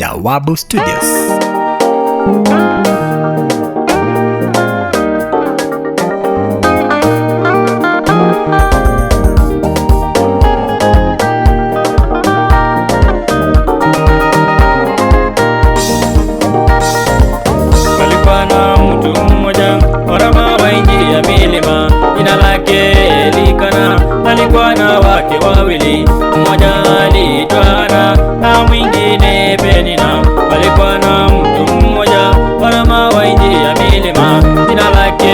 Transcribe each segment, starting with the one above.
Jawabu Studios. Palikuwa na mtu mmoja Warama waingia milima, jina lake Elikana. Alikuwa na wake wawili, mmoja aliitwa Hana na mwingine Penina. Palikuwa na mtu mmoja Warama waingia milima, jina lake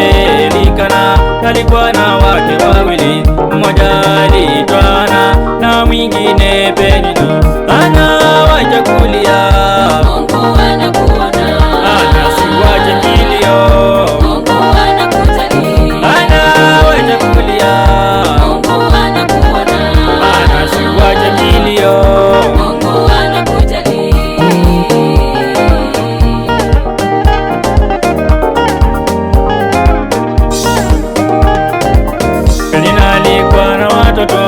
Elikana. Alikuwa na wake wawili, mmoja aliitwa Hana na mwingine Penina. Hana wacha kulia, Mungu anakuona. Hana siwache kilio, Mungu anakujali. Hana wacha kulia, Mungu anakuona. Hana siwache kilio. Mungu anakujali. Penina alikuwa na watoto,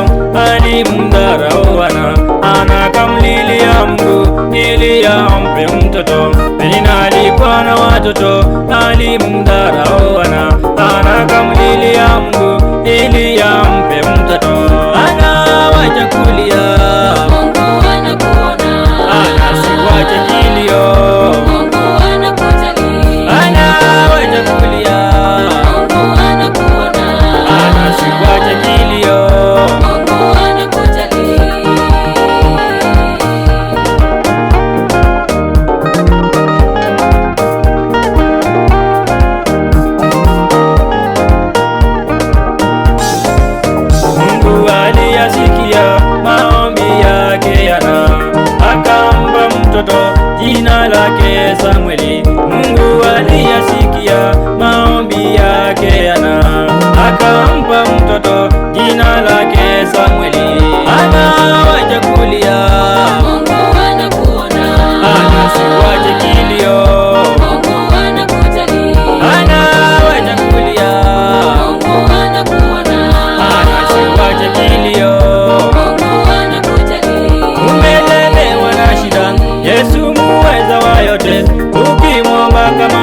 alimdharau Hana. Hana akamlilia Mungu ili ampe mtoto. Penina alikuwa na watoto, alimdharau Hana. Hana akamlilia Mungu ili ampe mtoto. Hana wacha kulia, Mungu anakuona. Hana siwache kilio, Mungu anakujali. Hana wacha kulia, Mungu anakuona. Hana siwache kilio. Mungu anakujali. Mungu aliyasikia maombi yake Hana, akampa mtoto jina lake Samueli. Mungu aliyasikia maombi yake Hana, akampa mtoto jina lake Samueli. Hana wacha kulia, Mungu anakuona. Hana siwache kilio, Mungu anakujali. Hana wacha kulia, Mungu anakuona. Hana siwache kilio. Mungu anakujali. Umelemewa na shida, Yesu muweza wa yote, ukimwomba kama